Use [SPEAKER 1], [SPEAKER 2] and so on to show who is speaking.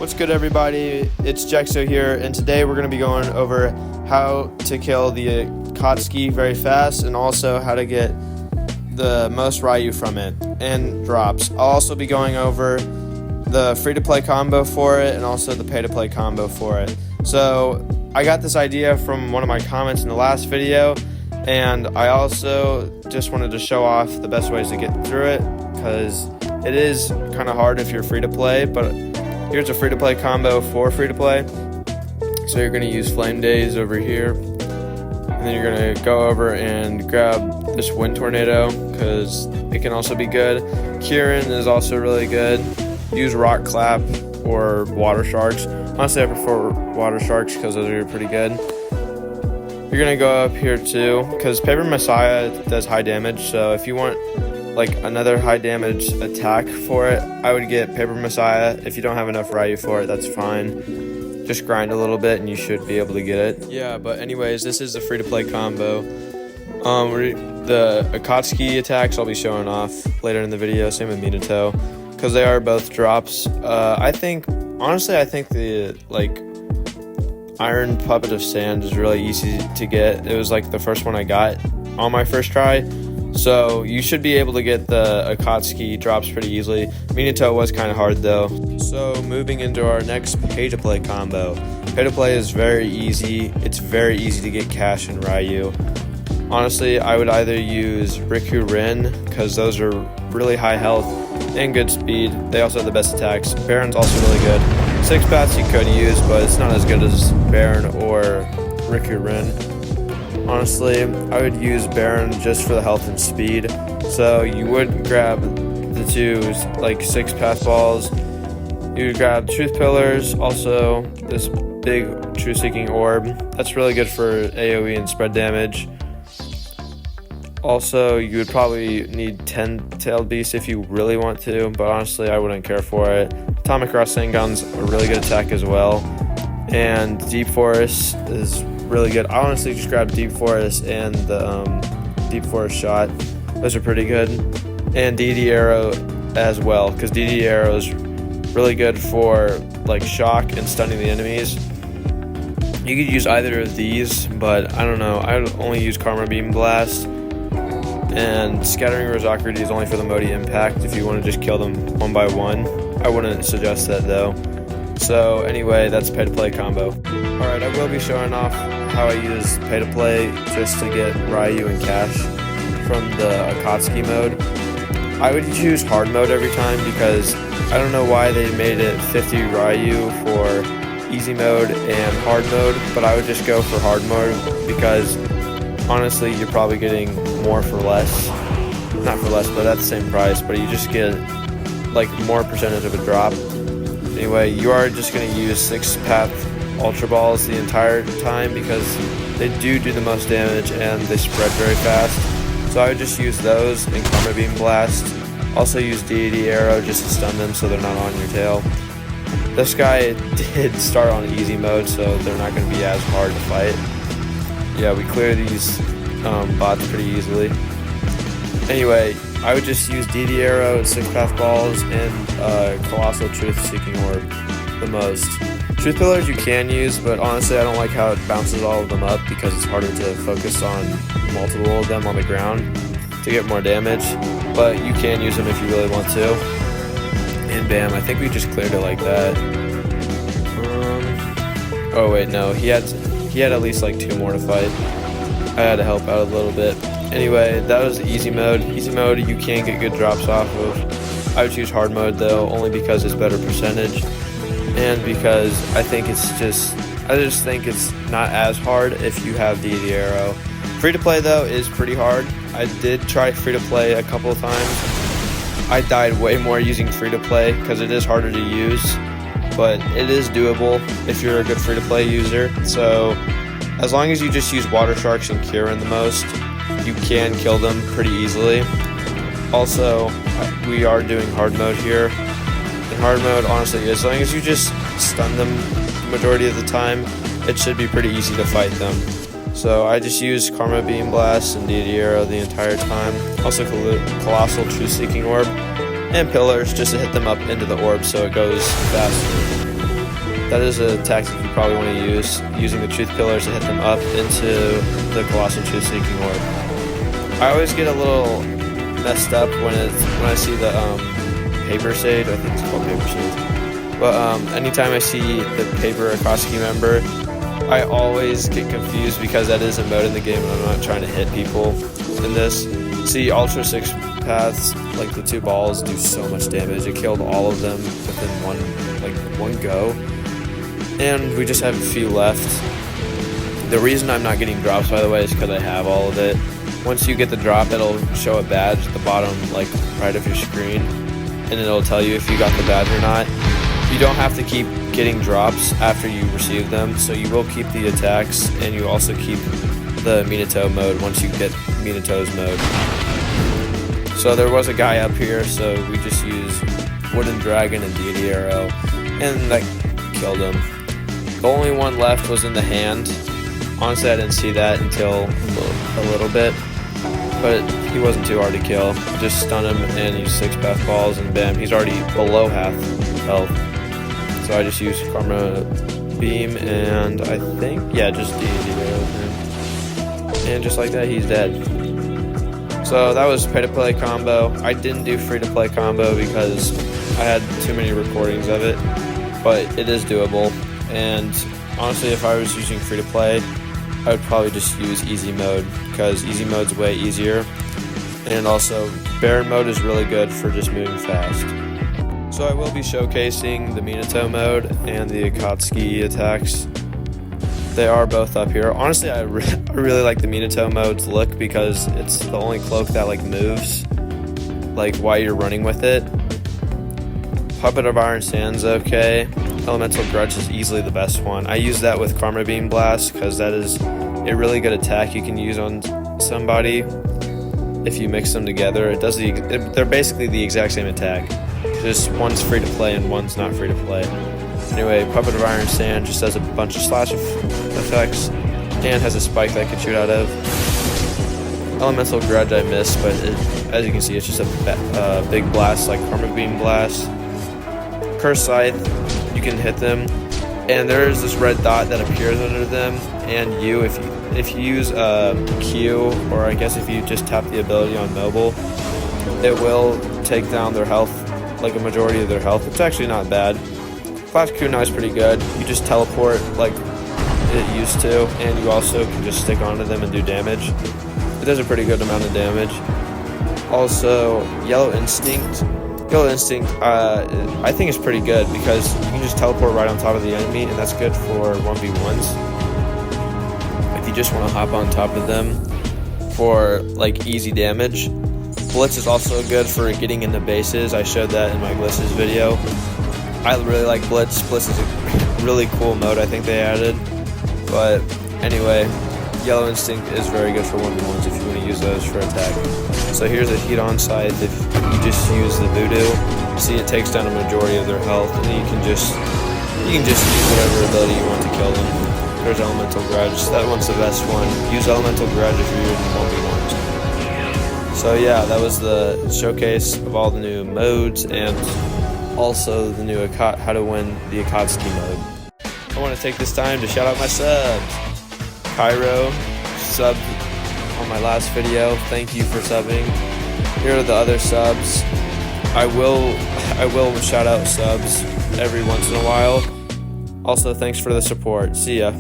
[SPEAKER 1] What's good, everybody? It's Jexo here, and today we're going to be going over how to kill the Akatsuki very fast and also how to get the most Ryu from it and drops. I'll also be going over the free-to-play combo for it and also the pay-to-play combo for it. So I got this idea from one of my comments in the last video, and I also just wanted to show off the best ways to get through it because it is kind of hard if you're free-to-play, but here's a free-to-play combo for free-to-play. So you're going to use Flame Daze over here. And then you're going to go over and grab this Wind Tornado because it can also be good. Kieran is also really good. Use Rock Clap or Water Sharks. Honestly, I prefer Water Sharks because those are pretty good. You're going to go up here too because Paper Messiah does high damage. So if you want like another high damage attack for it, I would get Paper Messiah. If you don't have enough Ryu for it, that's fine. Just grind a little bit and you should be able to get it. Yeah, but anyways, this is the free-to-play combo. The Akatsuki attacks I'll be showing off later in the video, same with Minato, because they are both drops. I think the Iron Puppet of Sand is really easy to get. It was like the first one I got on my first try. So you should be able to get the Akatsuki drops pretty easily. Minato was kind of hard though. So moving into our next pay-to-play combo. Pay-to-play is very easy. It's very easy to get cash and Ryu. Honestly, I would either use Riku Rin because those are really high health and good speed. They also have the best attacks. Baron's also really good. 6 paths you could use, but it's not as good as Baron or Riku Rin. Honestly, I would use Baron just for the health and speed. So you would grab the two like 6 path balls. You would grab Truth Pillars, also this big True Seeking Orb. That's really good for AoE and spread damage. Also, you would probably need 10 Tailed Beasts if you really want to, but honestly, I wouldn't care for it. Atomic Rasengan's a really good attack as well. And Deep Forest is really good. I honestly just grabbed Deep Forest and the Deep Forest Shot. Those are pretty good. And DD Arrow as well, because DD Arrow is really good for like shock and stunning the enemies. You could use either of these, but I don't know. I would only use Karma Beam Blast. And Scattering Rosakriti is only for the Modi Impact if you want to just kill them one by one. I wouldn't suggest that though. So anyway, that's pay-to-play combo. Alright, I will be showing off how I use pay-to-play just to get Ryu and cash from the Akatsuki mode. I would choose hard mode every time because I don't know why they made it 50 Ryu for easy mode and hard mode, but I would just go for hard mode because honestly you're probably getting more for less. Not for less, but at the same price, but you just get like more percentage of a drop. Anyway, you are just going to use 6 path Ultra Balls the entire time because they do the most damage and they spread very fast. So I would just use those and Karma Beam Blast. Also use Deity Arrow just to stun them so they're not on your tail. This guy did start on easy mode, so they're not going to be as hard to fight. Yeah, we clear these bots pretty easily. Anyway, I would just use DD Arrow, 6 path balls, and Colossal Truth Seeking Orb the most. Truth Pillars you can use, but honestly I don't like how it bounces all of them up because it's harder to focus on multiple of them on the ground to get more damage. But you can use them if you really want to. And bam, I think we just cleared it like that. Oh wait, no, he had at least like 2 more to fight. I had to help out a little bit. Anyway, that was easy mode. Easy mode you can get good drops off of. I would choose hard mode though, only because it's better percentage. And because I just think it's not as hard if you have DD Arrow. Free to play though is pretty hard. I did try free to play a couple of times. I died way more using free to play because it is harder to use, but it is doable if you're a good free to play user. So as long as you just use Water Sharks and Kieran the most, you can kill them pretty easily. Also, we are doing hard mode here. In hard mode, honestly, as long as you just stun them the majority of the time, it should be pretty easy to fight them. So I just use Karma Beam Blast and DD Arrow the entire time. Also Colossal Truth Seeking Orb. and pillars just to hit them up into the orb so it goes faster. That is a tactic you probably want to use, using the truth pillars to hit them up into the colossal truth seeking orb. I always get a little messed up when I see the paper sage. I think it's called paper sage. But anytime I see the paper Akatsuki member, I always get confused because that is a mode in the game and I'm not trying to hit people in this. See, Ultra 6 paths, like the 2 balls, do so much damage. It killed all of them within one go. And we just have a few left. The reason I'm not getting drops, by the way, is because I have all of it. Once you get the drop, it'll show a badge at the bottom, like right of your screen, and it'll tell you if you got the badge or not. You don't have to keep getting drops after you receive them, so you will keep the attacks, and you also keep the Minato mode once you get Minato's mode. So there was a guy up here, so we just used Wooden Dragon and Deity Arrow, and that killed him. The only one left was in the hand. Honestly, I didn't see that until a little bit, but he wasn't too hard to kill. Just stun him and use 6 path balls, and bam, he's already below half health. So I just used Karma Beam, and I think, yeah, just Deity Arrow, and just like that, he's dead. So that was pay-to-play combo. I didn't do free-to-play combo because I had too many recordings of it, but it is doable. And honestly, if I was using free-to-play, I would probably just use easy mode because easy mode's way easier. And also, Baron mode is really good for just moving fast. So I will be showcasing the Minato mode and the Akatsuki attacks. They are both up here. Honestly, I really like the Minato mode's look because it's the only cloak that like moves like while you're running with it. Puppet of Iron Sand's okay. Elemental Grudge is easily the best one. I use that with Karma Beam Blast because that is a really good attack you can use on somebody if you mix them together. They're basically the exact same attack. Just one's free to play and one's not free to play. Anyway, Puppet of Iron Sand just does a bunch of slash effects and has a spike that I can shoot out of. Elemental Grudge I missed, but as you can see, it's just a big blast like Karma Beam Blast. Curse Scythe, you can hit them, and there is this red dot that appears under them, and if you use Q, or I guess if you just tap the ability on mobile, it will take down their health, like a majority of their health. It's actually not bad. Flash Kunai is pretty good. You just teleport like it used to, and you also can just stick onto them and do damage. It does a pretty good amount of damage. Also, Yellow Instinct. Yellow Instinct, I think is pretty good because you can just teleport right on top of the enemy, and that's good for 1v1s. If you just want to hop on top of them for like easy damage. Blitz is also good for getting into bases. I showed that in my Glisses video. I really like Blitz. Blitz is a really cool mode I think they added. But anyway, Yellow Instinct is very good for 1v1s if you want to use those for attack. So here's a Heat On Scythe. If you just use the Voodoo, see it takes down a majority of their health, and then you can just use whatever ability you want to kill them. There's Elemental Grudge. That one's the best one. Use Elemental Grudge if you're in 1v1s. So yeah, that was the showcase of all the new modes and also the new how to win the Akatsuki mode. I want to take this time to shout out my subs. Cairo subbed on my last video. Thank you for subbing. Here are the other subs. I will shout out subs every once in a while. Also, thanks for the support. See ya.